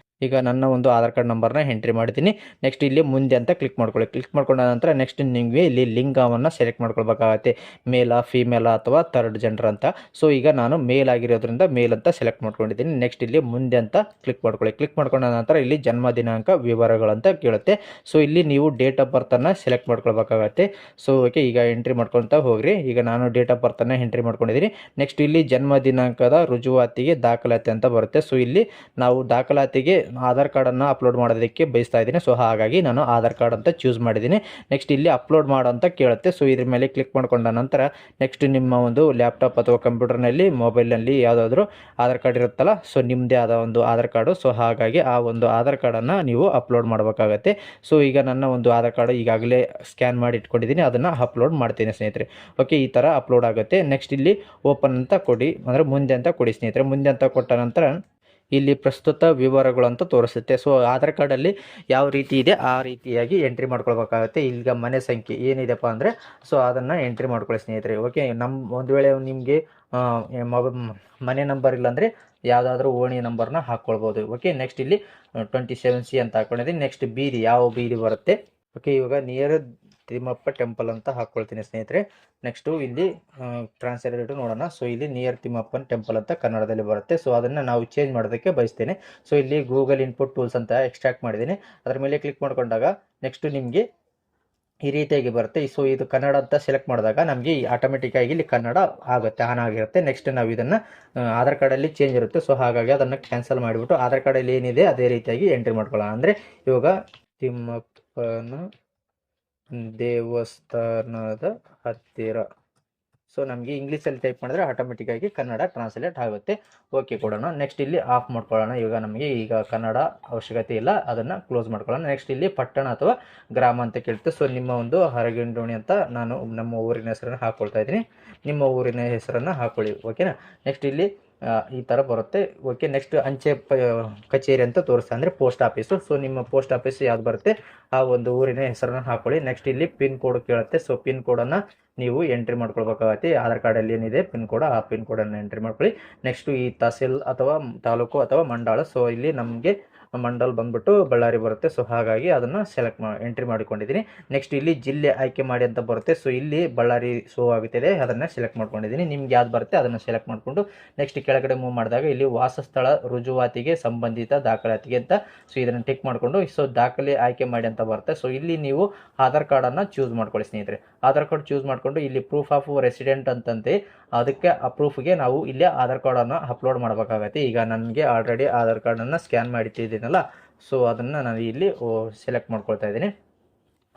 ಈಗ ನನ್ನ ಒಂದು ಆಧಾರ್ ಕಾರ್ಡ್ ನಂಬರ್ನ ಎಂಟ್ರಿ ಮಾಡಿದ್ದೀನಿ. ನೆಕ್ಸ್ಟ್ ಇಲ್ಲಿ ಮುಂದೆ ಅಂತ ಕ್ಲಿಕ್ ಮಾಡ್ಕೊಳ್ಳಿ. ಕ್ಲಿಕ್ ಮಾಡ್ಕೊಂಡ ನಂತರ ನೆಕ್ಸ್ಟ್ ನಿಮಗೆ ಇಲ್ಲಿ ಲಿಂಗವನ್ನು ಸೆಲೆಕ್ಟ್ ಮಾಡ್ಕೊಳ್ಬೇಕಾಗತ್ತೆ, ಮೇಲ ಫೀಮೇಲ ಅಥವಾ ಥರ್ಡ್ ಜೆಂಡರ್ ಅಂತ. ಸೊ ಈಗ ನಾನು ಮೇಲ್ ಆಗಿರೋದ್ರಿಂದ ಮೇಲ್ ಅಂತ ಸೆಲೆಕ್ಟ್ ಮಾಡ್ಕೊಂಡಿದ್ದೀನಿ. ನೆಕ್ಸ್ಟ್ ಇಲ್ಲಿ ಮುಂದೆ ಅಂತ ಕ್ಲಿಕ್ ಮಾಡ್ಕೊಳ್ಳಿ. ಕ್ಲಿಕ್ ಮಾಡ್ಕೊಂಡ ನಂತರ ಇಲ್ಲಿ ಜನ್ಮ ದಿನಾಂಕ ವಿವರಗಳಂತ ಕೇಳುತ್ತೆ. ಸೊ ಇಲ್ಲಿ ನೀವು ಡೇಟ್ ಆಫ್ ಬರ್ತನ್ನು ಸೆಲೆಕ್ಟ್ ಮಾಡ್ಕೊಳ್ಬೇಕಾಗತ್ತೆ. ಸೊ ಓಕೆ, ಈಗ ಎಂಟ್ರಿ ಮಾಡ್ಕೊಳ್ತಾ ಹೋಗ್ರಿ. ಈಗ ನಾನು ಡೇಟ್ ಆಫ್ ಬರ್ತನ್ನು ಎಂಟ್ರಿ ಮಾಡ್ಕೊಂಡಿದ್ದೀನಿ. ನೆಕ್ಸ್ಟ್ ಇಲ್ಲಿ ಜನ್ಮ ದಿನಾಂಕದ ರುಜುವಾತಿಗೆ ದಾಖಲಾತಿ ಅಂತ ಬರುತ್ತೆ. ಸೊ ಇಲ್ಲಿ ನಾವು ದಾಖಲಾತಿಗೆ ಆಧಾರ್ ಕಾರ್ಡನ್ನು ಅಪ್ಲೋಡ್ ಮಾಡೋದಕ್ಕೆ ಬಯಸ್ತಾ ಇದ್ದೀನಿ. ಸೊ ಹಾಗಾಗಿ ನಾನು ಆಧಾರ್ ಕಾರ್ಡ್ ಅಂತ ಚೂಸ್ ಮಾಡಿದ್ದೀನಿ. ನೆಕ್ಸ್ಟ್ ಇಲ್ಲಿ ಅಪ್ಲೋಡ್ ಮಾಡೋ ಅಂತ ಕೇಳುತ್ತೆ. ಸೊ ಇದ್ರ ಮೇಲೆ ಕ್ಲಿಕ್ ಮಾಡ್ಕೊಂಡ ನಂತರ ನೆಕ್ಸ್ಟ್ ನಿಮ್ಮ ಒಂದು ಲ್ಯಾಪ್ಟಾಪ್ ಅಥವಾ ಕಂಪ್ಯೂಟರ್ನಲ್ಲಿ ಮೊಬೈಲ್ನಲ್ಲಿ ಯಾವುದಾದ್ರೂ ಆಧಾರ್ ಕಾರ್ಡ್ ಇರುತ್ತಲ್ಲ, ಸೊ ನಿಮ್ಮದೇ ಆದ ಒಂದು ಆಧಾರ್ ಕಾರ್ಡು. ಸೊ ಹಾಗಾಗಿ ಆ ಒಂದು ಆಧಾರ್ ಕಾರ್ಡನ್ನು ನೀವು ಅಪ್ಲೋಡ್ ಮಾಡಬೇಕಾಗತ್ತೆ. ಸೊ ಈಗ ನನ್ನ ಒಂದು ಆಧಾರ್ ಕಾರ್ಡು ಈಗಾಗಲೇ ಸ್ಕ್ಯಾನ್ ಮಾಡಿ ಇಟ್ಕೊಂಡಿದ್ದೀನಿ, ಅದನ್ನು ಅಪ್ಲೋಡ್ ಮಾಡ್ತೀನಿ ಸ್ನೇಹಿತರೆ. ಓಕೆ, ಈ ಥರ ಅಪ್ಲೋಡ್ ಆಗುತ್ತೆ. ನೆಕ್ಸ್ಟ್ ಇಲ್ಲಿ ಓಪನ್ ಅಂತ ಕೊಡಿ, ಅಂದರೆ ಮುಂದೆ ಅಂತ ಕೊಡಿ ಸ್ನೇಹಿತರೆ. ಮುಂದೆ ಅಂತ ಕೊಟ್ಟ ನಂತರ ಇಲ್ಲಿ ಪ್ರಸ್ತುತ ವಿವರಗಳು ಅಂತ ತೋರಿಸುತ್ತೆ. ಸೊ ಆಧಾರ್ ಕಾರ್ಡಲ್ಲಿ ಯಾವ ರೀತಿ ಇದೆ ಆ ರೀತಿಯಾಗಿ ಎಂಟ್ರಿ ಮಾಡ್ಕೊಳ್ಬೇಕಾಗುತ್ತೆ. ಈಗ ಮನೆ ಸಂಖ್ಯೆ ಏನಿದೆಪ್ಪ ಅಂದರೆ ಸೊ ಅದನ್ನು ಎಂಟ್ರಿ ಮಾಡ್ಕೊಳ್ಳಿ ಸ್ನೇಹಿತರೆ. ಓಕೆ, ಒಂದು ವೇಳೆ ನಿಮಗೆ ಮನೆ ನಂಬರ್ ಇಲ್ಲಾಂದರೆ ಯಾವುದಾದ್ರೂ ಓಣಿ ನಂಬರ್ನ ಹಾಕ್ಕೊಳ್ಬೋದು. ಓಕೆ, ನೆಕ್ಸ್ಟ್ ಇಲ್ಲಿ 27C ಅಂತ ಹಾಕ್ಕೊಂಡಿದ್ದೀನಿ. ನೆಕ್ಸ್ಟ್ ಬೀದಿ ಯಾವ ಬೀದಿ ಬರುತ್ತೆ. ಓಕೆ, ಇವಾಗ ನಿಯರ್ ತಿಮ್ಮಪ್ಪ ಟೆಂಪಲ್ ಅಂತ ಹಾಕ್ಕೊಳ್ತೀನಿ ಸ್ನೇಹಿತರೆ. ನೆಕ್ಸ್ಟು ಇಲ್ಲಿ ಟ್ರಾನ್ಸ್ಲೇಟ್ ನೋಡೋಣ. ಸೊ ಇಲ್ಲಿ ನಿಯರ್ ತಿಮ್ಮಪ್ಪನ ಟೆಂಪಲ್ ಅಂತ ಕನ್ನಡದಲ್ಲಿ ಬರುತ್ತೆ. ಸೊ ಅದನ್ನು ನಾವು ಚೇಂಜ್ ಮಾಡೋದಕ್ಕೆ ಬಯಸ್ತೇನೆ. ಸೊ ಇಲ್ಲಿ ಗೂಗಲ್ ಇನ್ಪುಟ್ ಟೂಲ್ಸ್ ಅಂತ ಎಕ್ಸ್ಟ್ರಾಕ್ಟ್ ಮಾಡಿದ್ದೀನಿ. ಅದರ ಮೇಲೆ ಕ್ಲಿಕ್ ಮಾಡ್ಕೊಂಡಾಗ ನೆಕ್ಸ್ಟು ನಿಮಗೆ ಈ ರೀತಿಯಾಗಿ ಬರುತ್ತೆ. ಸೊ ಇದು ಕನ್ನಡ ಅಂತ ಸೆಲೆಕ್ಟ್ ಮಾಡಿದಾಗ ನಮಗೆ ಆಟೋಮೆಟಿಕ್ಕಾಗಿ ಇಲ್ಲಿ ಕನ್ನಡ ಆಗುತ್ತೆ, ಆನ್ ಆಗಿರುತ್ತೆ. ನೆಕ್ಸ್ಟ್ ನಾವು ಇದನ್ನು ಆಧಾರ್ ಕಾರ್ಡಲ್ಲಿ ಚೇಂಜ್ ಇರುತ್ತೆ. ಸೊ ಹಾಗಾಗಿ ಅದನ್ನು ಕ್ಯಾನ್ಸಲ್ ಮಾಡಿಬಿಟ್ಟು ಆಧಾರ್ ಕಾರ್ಡಲ್ಲಿ ಏನಿದೆ ಅದೇ ರೀತಿಯಾಗಿ ಎಂಟ್ರಿ ಮಾಡ್ಕೊಳ್ಳೋಣ. ಅಂದರೆ ಇವಾಗ ತಿಮ್ಮಪ್ಪನ ದೇವಸ್ಥಾನದ ಹತ್ತಿರ. ಸೊ ನಮಗೆ ಇಂಗ್ಲೀಷಲ್ಲಿ ಟೈಪ್ ಮಾಡಿದ್ರೆ ಆಟೋಮೆಟಿಕ್ಕಾಗಿ ಕನ್ನಡ ಟ್ರಾನ್ಸ್ಲೇಟ್ ಆಗುತ್ತೆ. ಓಕೆ ಕೊಡೋಣ. ನೆಕ್ಸ್ಟ್ ಇಲ್ಲಿ ಆಫ್ ಮಾಡ್ಕೊಳ್ಳೋಣ. ಇವಾಗ ನಮಗೆ ಈಗ ಕನ್ನಡ ಅವಶ್ಯಕತೆ ಇಲ್ಲ, ಅದನ್ನು ಕ್ಲೋಸ್ ಮಾಡ್ಕೊಳ್ಳೋಣ. ನೆಕ್ಸ್ಟ್ ಇಲ್ಲಿ ಪಟ್ಟಣ ಅಥವಾ ಗ್ರಾಮ ಅಂತ ಕೇಳುತ್ತೆ. ಸೊ ನಿಮ್ಮ ಒಂದು ಹರಗಿಂಡೋಣಿ ಅಂತ ನಾನು ನಮ್ಮ ಊರಿನ ಹೆಸರನ್ನು ಹಾಕ್ಕೊಳ್ತಾ ಇದ್ದೀನಿ. ನಿಮ್ಮ ಊರಿನ ಹೆಸರನ್ನು ಹಾಕ್ಕೊಳ್ಳಿ. ಓಕೆನಾ. ನೆಕ್ಸ್ಟ್ ಇಲ್ಲಿ ಈ ಥರ ಬರುತ್ತೆ. ಓಕೆ, ನೆಕ್ಸ್ಟ್ ಅಂಚೆ ಕಚೇರಿ ಅಂತ ತೋರಿಸ್ತಾ, ಅಂದರೆ ಪೋಸ್ಟ್ ಆಫೀಸು. ಸೊ ನಿಮ್ಮ ಪೋಸ್ಟ್ ಆಫೀಸ್ ಯಾವ್ದು ಬರುತ್ತೆ ಆ ಒಂದು ಊರಿನ ಹೆಸರನ್ನು ಹಾಕ್ಕೊಳ್ಳಿ. ನೆಕ್ಸ್ಟ್ ಇಲ್ಲಿ ಪಿನ್ ಕೋಡ್ ಕೇಳುತ್ತೆ. ಸೊ ಪಿನ್ ಕೋಡನ್ನು ನೀವು ಎಂಟ್ರಿ ಮಾಡ್ಕೊಳ್ಬೇಕಾಗತ್ತೆ. ಆಧಾರ್ ಕಾರ್ಡಲ್ಲಿ ಏನಿದೆ ಪಿನ್ ಕೋಡ್, ಆ ಪಿನ್ ಕೋಡನ್ನು ಎಂಟ್ರಿ ಮಾಡ್ಕೊಳ್ಳಿ. ನೆಕ್ಸ್ಟು ಈ ತಹಸೀಲ್ ಅಥವಾ ತಾಲೂಕು ಅಥವಾ ಮಂಡಳ. ಸೊ ಇಲ್ಲಿ ನಮಗೆ ಮಂಡಲ್ ಬಂದ್ಬಿಟ್ಟು ಬಳ್ಳಾರಿ ಬರುತ್ತೆ. ಸೊ ಹಾಗಾಗಿ ಅದನ್ನು ಎಂಟ್ರಿ ಮಾಡಿಕೊಂಡಿದ್ದೀನಿ. ನೆಕ್ಸ್ಟ್ ಇಲ್ಲಿ ಜಿಲ್ಲೆ ಆಯ್ಕೆ ಮಾಡಿ ಅಂತ ಬರುತ್ತೆ. ಸೊ ಇಲ್ಲಿ ಬಳ್ಳಾರಿ ಶೋ ಆಗುತ್ತಿದೆ, ಅದನ್ನು ಸೆಲೆಕ್ಟ್ ಮಾಡ್ಕೊಂಡಿದ್ದೀನಿ. ನಿಮ್ಗೆ ಯಾವ್ದು ಬರುತ್ತೆ ಅದನ್ನು ಸೆಲೆಕ್ಟ್ ಮಾಡಿಕೊಂಡು ನೆಕ್ಸ್ಟ್ ಕೆಳಗಡೆ ಮೂವ್ ಮಾಡಿದಾಗ ಇಲ್ಲಿ ವಾಸಸ್ಥಳ ರುಜುವಾತಿಗೆ ಸಂಬಂಧಿತ ದಾಖಲಾತಿಗೆ ಅಂತ ಸೊ ಇದನ್ನು ಟಿಕ್ ಮಾಡಿಕೊಂಡು ಸೊ ದಾಖಲೆ ಆಯ್ಕೆ ಮಾಡಿ ಅಂತ ಬರುತ್ತೆ. ಸೊ ಇಲ್ಲಿ ನೀವು ಆಧಾರ್ ಕಾರ್ಡನ್ನು ಚೂಸ್ ಮಾಡ್ಕೊಳ್ಳಿ ಸ್ನೇಹಿತರೆ. ಆಧಾರ್ ಕಾರ್ಡ್ ಚೂಸ್ ಮಾಡಿಕೊಂಡು ಇಲ್ಲಿ ಪ್ರೂಫ್ ಆಫ್ ರೆಸಿಡೆಂಟ್ ಅಂತಂತೆ ಅದಕ್ಕೆ ಆ ಪ್ರೂಫ್ಗೆ ನಾವು ಇಲ್ಲಿ ಆಧಾರ್ ಕಾರ್ಡನ್ನು ಅಪ್ಲೋಡ್ ಮಾಡಬೇಕಾಗತ್ತೆ. ಈಗ ನನಗೆ ಆಲ್ರೆಡಿ ಆಧಾರ್ ಕಾರ್ಡನ್ನು ಸ್ಕ್ಯಾನ್ ಮಾಡಿಟ್ಟಿದ್ದೀನಲ್ಲ, ಸೊ ಅದನ್ನು ನಾನು ಇಲ್ಲಿ ಸೆಲೆಕ್ಟ್ ಮಾಡ್ಕೊಳ್ತಾ ಇದ್ದೀನಿ.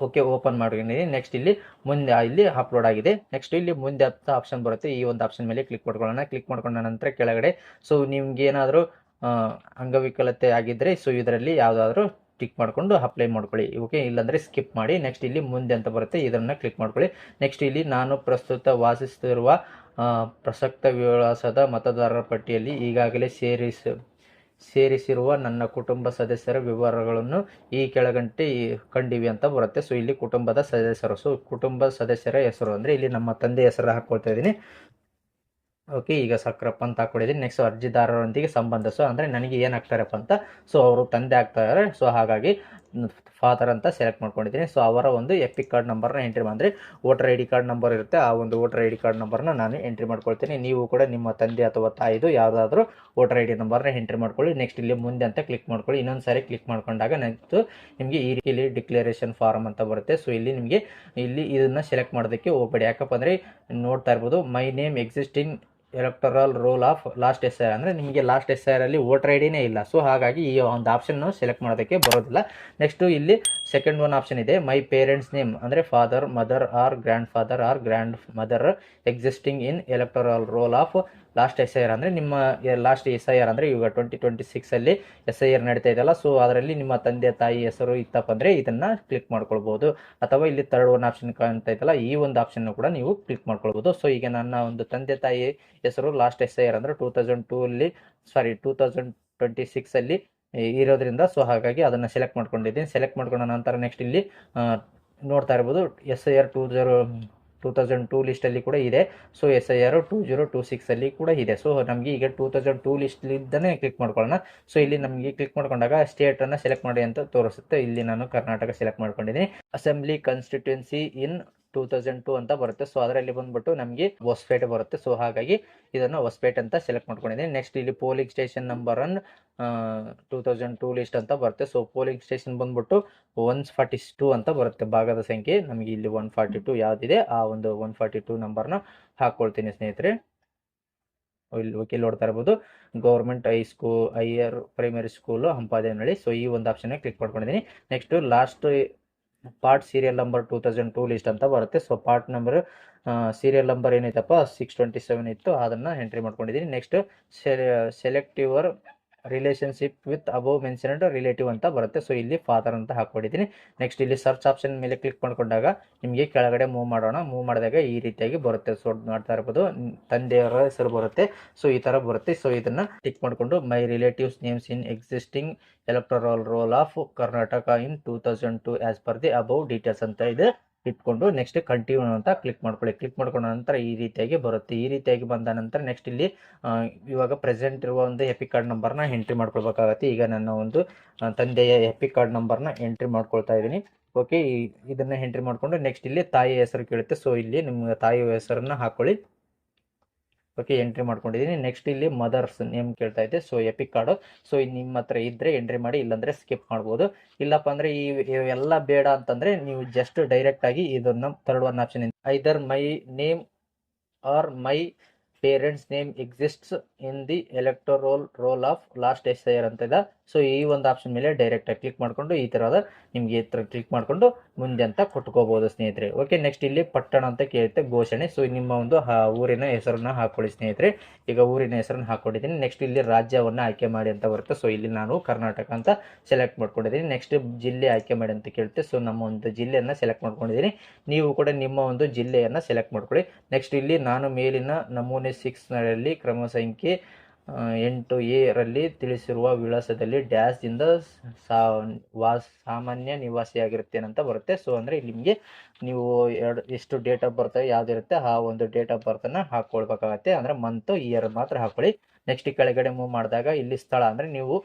ಓಕೆ, ಓಪನ್ ಮಾಡಿದ್ದೀನಿ. ನೆಕ್ಸ್ಟ್ ಇಲ್ಲಿ ಮುಂದೆ ಇಲ್ಲಿ ಅಪ್ಲೋಡ್ ಆಗಿದೆ. ನೆಕ್ಸ್ಟ್ ಇಲ್ಲಿ ಮುಂದೆ ಅಂತ ಆಪ್ಷನ್ ಬರುತ್ತೆ. ಈ ಒಂದು ಆಪ್ಷನ್ ಮೇಲೆ ಕ್ಲಿಕ್ ಮಾಡ್ಕೊಳ್ಳೋಣ. ಕ್ಲಿಕ್ ಮಾಡ್ಕೊಂಡ ನಂತರ ಕೆಳಗಡೆ ಸೊ ನಿಮ್ಗೆ ಏನಾದರೂ ಅಂಗವಿಕಲತೆ ಆಗಿದ್ದರೆ ಸೊ ಇದರಲ್ಲಿ ಯಾವುದಾದ್ರೂ ಟಿಕ್ ಮಾಡಿಕೊಂಡು ಅಪ್ಲೈ ಮಾಡ್ಕೊಳ್ಳಿ. ಓಕೆ, ಇಲ್ಲಾಂದರೆ ಸ್ಕಿಪ್ ಮಾಡಿ. ನೆಕ್ಸ್ಟ್ ಇಲ್ಲಿ ಮುಂದೆ ಅಂತ ಬರುತ್ತೆ, ಇದನ್ನು ಕ್ಲಿಕ್ ಮಾಡ್ಕೊಳ್ಳಿ. ನೆಕ್ಸ್ಟ್ ಇಲ್ಲಿ ನಾನು ಪ್ರಸ್ತುತ ವಾಸಿಸುತ್ತಿರುವ ಪ್ರಸಕ್ತ ವಿಳಾಸದ ಮತದಾರರ ಪಟ್ಟಿಯಲ್ಲಿ ಈಗಾಗಲೇ ಸೇರಿಸಿರುವ ನನ್ನ ಕುಟುಂಬ ಸದಸ್ಯರ ವಿವರಗಳನ್ನು ಈ ಕೆಳಗಂಟೆ ಕಂಡಿವೆ ಅಂತ ಬರುತ್ತೆ. ಸೊ ಇಲ್ಲಿ ಕುಟುಂಬದ ಸದಸ್ಯರು, ಸೊ ಕುಟುಂಬ ಸದಸ್ಯರ ಹೆಸರು ಅಂದರೆ ಇಲ್ಲಿ ನಮ್ಮ ತಂದೆ ಹೆಸರು ಹಾಕ್ಕೊಳ್ತಾ ಇದ್ದೀನಿ. ಓಕೆ, ಈಗ ಸಕ್ರಪ್ಪ ಅಂತ ಹಾಕ್ಕೊಂಡಿದ್ದೀನಿ. ನೆಕ್ಸ್ಟ್ ಅರ್ಜಿದಾರರೊಂದಿಗೆ ಸಂಬಂಧ. ಸೊ ಅಂದರೆ ನನಗೆ ಏನು ಆಗ್ತಾರಪ್ಪ ಅಂತ ಸೊ ಅವರು ತಂದೆ ಆಗ್ತಾರೆ. ಸೊ ಹಾಗಾಗಿ ಫಾದರ್ ಅಂತ ಸೆಲೆಕ್ಟ್ ಮಾಡ್ಕೊಂಡಿದ್ದೀನಿ. ಸೊ ಅವರ ಒಂದು ಎಪಿಕ್ ಕಾರ್ಡ್ ನಂಬರ್ನ ಎಂಟ್ರಿ ಅಂದರೆ voter I D card number ಇರುತ್ತೆ, ಆ ಒಂದು ವೋಟರ್ ಐ ಡಿ ಕಾರ್ಡ್ ನಂಬರ್ನ ನಾನು ಎಂಟ್ರಿ ಮಾಡ್ಕೊಳ್ತೀನಿ. ನೀವು ಕೂಡ ನಿಮ್ಮ ತಂದೆ ಅಥವಾ ತಾಯಿದು ಯಾವುದಾದ್ರೂ ವೋಟರ್ ಐ ಡಿ ನಂಬರ್ನ ಎಂಟ್ರಿ ಮಾಡ್ಕೊಳ್ಳಿ. ನೆಕ್ಸ್ಟ್ ಇಲ್ಲಿ ಮುಂದೆ ಅಂತ ಕ್ಲಿಕ್ ಮಾಡ್ಕೊಳ್ಳಿ. ಇನ್ನೊಂದು ಸಾರಿ ಕ್ಲಿಕ್ ಮಾಡ್ಕೊಂಡಾಗ ನೆಕ್ಸ್ಟ್ ನಿಮಗೆ ಈ ರೀತಿ ಡಿಕ್ಲರೇಷನ್ ಫಾರ್ಮ್ ಅಂತ ಬರುತ್ತೆ. ಸೊ ಇಲ್ಲಿ ನಿಮಗೆ ಇಲ್ಲಿ ಇದನ್ನು ಸೆಲೆಕ್ಟ್ ಮಾಡೋದಕ್ಕೆ ಹೋಗಬೇಡಿ. ಯಾಕಪ್ಪ ಅಂದರೆ ನೋಡ್ತಾ ಇರ್ಬೋದು, my name existing electoral roll of last SIR ಅಂದರೆ ನಿಮಗೆ ಲಾಸ್ಟ್ SIR ಅಲ್ಲಿ ವೋಟರ್ ಐ ಡಿನೇ ಇಲ್ಲ. ಸೊ ಹಾಗಾಗಿ ಈ ಒಂದು ಆಪ್ಷನ್ನು ಸೆಲೆಕ್ಟ್ ಮಾಡೋದಕ್ಕೆ ಬರೋದಿಲ್ಲ. ನೆಕ್ಸ್ಟು ಇಲ್ಲಿ ಸೆಕೆಂಡ್ ಒನ್ ಆಪ್ಷನ್ ಇದೆ, ಮೈ ಪೇರೆಂಟ್ಸ್ ನೇಮ್ ಅಂದರೆ father, mother or grand father or grand mother existing in electoral roll of last SIR ಅಂದರೆ ನಿಮ್ಮ ಲಾಸ್ಟ್ SIR ಅಂದರೆ ಇವಾಗ 2026 SIR ನಡೀತಾ ಇದೆಯಲ್ಲ. ಸೊ ಅದರಲ್ಲಿ ನಿಮ್ಮ ತಂದೆ ತಾಯಿ ಹೆಸರು ಇತ್ತಪ್ಪ ಅಂದರೆ ಇದನ್ನು ಕ್ಲಿಕ್ ಮಾಡ್ಕೊಳ್ಬೋದು. ಅಥವಾ ಇಲ್ಲಿ ಥರ್ಡ್ ಒನ್ ಆಪ್ಷನ್ ಕಾಣ್ತಾ ಇದೆಯಲ್ಲ, ಈ ಒಂದು ಆಪ್ಷನ್ ಕೂಡ ನೀವು ಕ್ಲಿಕ್ ಮಾಡ್ಕೊಳ್ಬೋದು. ಸೊ ಈಗ ನನ್ನ ಒಂದು ತಂದೆ ತಾಯಿ ಹೆಸರು ಲಾಸ್ಟ್ SIR ಅಂದರೆ 2026 ಇರೋದ್ರಿಂದ ಸೊ ಹಾಗಾಗಿ ಅದನ್ನು ಸೆಲೆಕ್ಟ್ ಮಾಡ್ಕೊಂಡಿದ್ದೀನಿ. ಸೆಲೆಕ್ಟ್ ಮಾಡ್ಕೊಂಡ ನಂತರ ನೆಕ್ಸ್ಟ್ ಇಲ್ಲಿ ನೋಡ್ತಾ ಇರ್ಬೋದು SIR 2002 ಲಿಸ್ಟಲ್ಲಿ ಕೂಡ ಇದೆ. ಸೊ SIR 2026 ಕೂಡ ಇದೆ. ಸೊ ನಮಗೆ ಈಗ 2002 ಲಿಸ್ಟ್ಲಿದ್ದಾನೆ ಕ್ಲಿಕ್ ಮಾಡ್ಕೊಳ್ಳೋಣ. ಸೊ ಇಲ್ಲಿ ನಮಗೆ ಕ್ಲಿಕ್ ಮಾಡ್ಕೊಂಡಾಗ ಸ್ಟೇಟನ್ನು ಸೆಲೆಕ್ಟ್ ಮಾಡಿ ಅಂತ ತೋರಿಸುತ್ತೆ. ಇಲ್ಲಿ ನಾನು ಕರ್ನಾಟಕ ಸೆಲೆಕ್ಟ್ ಮಾಡ್ಕೊಂಡಿದ್ದೀನಿ. ಅಸೆಂಬ್ಲಿ ಕಾನ್ಸ್ಟಿಟ್ಯೂನ್ಸಿ ಇನ್ 2002 ಅಂತ ಬರುತ್ತೆ. ಸೊ ಅದರಲ್ಲಿ ಬಂದ್ಬಿಟ್ಟು ನಮಗೆ ಹೊಸಪೇಟೆ ಬರುತ್ತೆ. ಸೊ ಹಾಗಾಗಿ ಇದನ್ನು ಹೊಸಪೇಟೆ ಅಂತ ಸೆಲೆಕ್ಟ್ ಮಾಡ್ಕೊಂಡಿದ್ದೀನಿ. ನೆಕ್ಸ್ಟ್ ಇಲ್ಲಿ ಪೋಲಿಂಗ್ ಸ್ಟೇಷನ್ ನಂಬರ್ 2002 ಲಿಸ್ಟ್ ಅಂತ ಬರುತ್ತೆ. ಸೊ ಪೋಲಿಂಗ್ ಸ್ಟೇಷನ್ ಬಂದ್ಬಿಟ್ಟು 142 ಅಂತ ಬರುತ್ತೆ ಭಾಗದ ಸಂಖ್ಯೆ. ನಮಗೆ ಇಲ್ಲಿ 142 ಯಾವುದಿದೆ ಆ ಒಂದು 142 ನಂಬರ್ನ ಹಾಕ್ಕೊಳ್ತೀನಿ ಸ್ನೇಹಿತರೆ. ಇಲ್ಲಿ ನೋಡ್ತಾ ಇರ್ಬೋದು, government higher primary school Hampadenahalli. So ಈ ಒಂದು ಆಪ್ಷನ್ ಕ್ಲಿಕ್ ಮಾಡ್ಕೊಂಡಿದ್ದೀನಿ. Next last part serial number 2002 list ಅಂತ ಬರುತ್ತೆ. So part number serial number ಏನೈತಪ್ಪ 627 ಇತ್ತು, ಅದನ್ನು ಎಂಟ್ರಿ ಮಾಡ್ಕೊಂಡಿದ್ದೀನಿ. Next select your relationship with above mentioned relative ಅಂತ ಬರುತ್ತೆ. ಸೊ ಇಲ್ಲಿ ಫಾದರ್ ಅಂತ ಹಾಕ್ಕೊಂಡಿದ್ದೀನಿ. ನೆಕ್ಸ್ಟ್ ಇಲ್ಲಿ ಸರ್ಚ್ ಆಪ್ಷನ್ ಮೇಲೆ ಕ್ಲಿಕ್ ಮಾಡ್ಕೊಂಡಾಗ ನಿಮಗೆ ಕೆಳಗಡೆ ಮೂವ್ ಮಾಡಿದಾಗ ಈ ರೀತಿಯಾಗಿ ಬರುತ್ತೆ. ಸೊ ಮಾಡ್ತಾ ಇರ್ಬೋದು, ತಂದೆಯವರ ಹೆಸರು ಬರುತ್ತೆ. ಸೊ ಈ ಥರ ಬರುತ್ತೆ. ಸೊ ಇದನ್ನು ಕ್ಲಿಕ್ ಮಾಡಿಕೊಂಡು my relatives names in existing electoral roll of Karnataka in 2002 as per the above details ಅಂತ ಇದೆ ಇಟ್ಕೊಂಡು ನೆಕ್ಸ್ಟ್ ಕಂಟಿನ್ಯೂ ಅಂತ ಕ್ಲಿಕ್ ಮಾಡ್ಕೊಳ್ಳಿ. ಕ್ಲಿಕ್ ಮಾಡ್ಕೊಂಡ ನಂತರ ಈ ರೀತಿಯಾಗಿ ಬರುತ್ತೆ. ಈ ರೀತಿಯಾಗಿ ಬಂದ ನಂತರ ನೆಕ್ಸ್ಟ್ ಇಲ್ಲಿ ಇವಾಗ ಪ್ರೆಸೆಂಟ್ ಇರುವ ಒಂದು ಎಪಿಕ್ ಕಾರ್ಡ್ ನಂಬರ್ನ ಎಂಟ್ರಿ ಮಾಡ್ಕೊಳ್ಬೇಕಾಗತ್ತೆ. ಈಗ ನನ್ನ ಒಂದು ತಂದೆಯ ಎಪಿಕ್ ಕಾರ್ಡ್ ನಂಬರ್ನ ಎಂಟ್ರಿ ಮಾಡ್ಕೊಳ್ತಾ ಇದ್ದೀನಿ. ಓಕೆ, ಇದನ್ನು ಎಂಟ್ರಿ ಮಾಡಿಕೊಂಡು ನೆಕ್ಸ್ಟ್ ಇಲ್ಲಿ ತಾಯಿಯ ಹೆಸರು ಕೇಳುತ್ತೆ. ಸೊ ಇಲ್ಲಿ ನಿಮ್ಮ ತಾಯಿಯ ಹೆಸರನ್ನು ಹಾಕ್ಕೊಳ್ಳಿ. ಓಕೆ, ಎಂಟ್ರಿ ಮಾಡ್ಕೊಂಡಿದ್ದೀನಿ. ನೆಕ್ಸ್ಟ್ ಇಲ್ಲಿ ಮದರ್ಸ್ ನೇಮ್ ಕೇಳ್ತಾ ಇದೆ. So EPIC card. ಸೊ ನಿಮ್ಮ ಹತ್ರ ಇದ್ದರೆ ಎಂಟ್ರಿ ಮಾಡಿ, ಇಲ್ಲಾಂದರೆ ಸ್ಕಿಪ್ ಮಾಡ್ಬೋದು. ಇಲ್ಲಪ್ಪ ಅಂದರೆ ಇವೆಲ್ಲ ಬೇಡ ಅಂತಂದರೆ ನೀವು ಜಸ್ಟ್ ಡೈರೆಕ್ಟಾಗಿ ಇದನ್ನು third one option either my name R my parents name exists in the electoral roll of last SIR ಅಂತ ಇದೆ. ಸೊ ಈ ಒಂದು ಆಪ್ಷನ್ ಮೇಲೆ ಡೈರೆಕ್ಟಾಗಿ ಕ್ಲಿಕ್ ಮಾಡಿಕೊಂಡು ಈ ಥರದ ನಿಮಗೆ ಕ್ಲಿಕ್ ಮಾಡಿಕೊಂಡು ಮುಂದೆ ಅಂತ ಕೊಟ್ಕೋಬೋದು ಸ್ನೇಹಿತರೆ. ಓಕೆ, ನೆಕ್ಸ್ಟ್ ಇಲ್ಲಿ ಪಟ್ಟಣ ಅಂತ ಕೇಳುತ್ತೆ, ಘೋಷಣೆ. ಸೊ ನಿಮ್ಮ ಒಂದು ಊರಿನ ಹೆಸರನ್ನ ಹಾಕೊಳ್ಳಿ ಸ್ನೇಹಿತರೆ. ಈಗ ಊರಿನ ಹೆಸರನ್ನು ಹಾಕ್ಕೊಂಡಿದ್ದೀನಿ. ನೆಕ್ಸ್ಟ್ ಇಲ್ಲಿ ರಾಜ್ಯವನ್ನು ಆಯ್ಕೆ ಮಾಡಿ ಅಂತ ಬರುತ್ತೆ. ಸೊ ಇಲ್ಲಿ ನಾನು ಕರ್ನಾಟಕ ಅಂತ ಸೆಲೆಕ್ಟ್ ಮಾಡ್ಕೊಂಡಿದ್ದೀನಿ. ನೆಕ್ಸ್ಟ್ ಜಿಲ್ಲೆ ಆಯ್ಕೆ ಮಾಡಿ ಅಂತ ಕೇಳುತ್ತೆ. ಸೊ ನಮ್ಮ ಒಂದು ಜಿಲ್ಲೆಯನ್ನು ಸೆಲೆಕ್ಟ್ ಮಾಡ್ಕೊಂಡಿದ್ದೀನಿ. ನೀವು ಕೂಡ ನಿಮ್ಮ ಒಂದು ಜಿಲ್ಲೆಯನ್ನು ಸೆಲೆಕ್ಟ್ ಮಾಡ್ಕೊಳ್ಳಿ. ನೆಕ್ಸ್ಟ್ ಇಲ್ಲಿ ನಾನು ಮೇಲಿನ ನಮೂನೆ 6ರಲ್ಲಿ ಕ್ರಮ ಸಂಖ್ಯೆ 8A ರಲ್ಲಿ ತಿಳಿಸಿರುವ ವಿಳಾಸದಲ್ಲಿ ಡ್ಯಾಶ್ ಇಂದ ಸಾಮಾನ್ಯ ನಿವಾಸಿಯಾಗಿರುತ್ತೇನೆ ಅಂತ ಬರುತ್ತೆ. ಸೊ ಅಂದರೆ ನಿಮಗೆ ನೀವು ಎಷ್ಟು ಡೇಟ್ ಆಫ್ ಬರ್ತ್ ಯಾವುದಿರುತ್ತೆ ಆ ಒಂದು ಡೇಟ್ ಆಫ್ ಬರ್ತನ್ನು ಹಾಕ್ಕೊಳ್ಬೇಕಾಗತ್ತೆ. ಅಂದರೆ ಮಂತ್ ಇಯರ್ ಮಾತ್ರ ಹಾಕ್ಕೊಳ್ಳಿ. ನೆಕ್ಸ್ಟ್ ಕೆಳಗಡೆ ಮೂವ್ ಮಾಡಿದಾಗ ಇಲ್ಲಿ ಸ್ಥಳ ಅಂದರೆ ನೀವು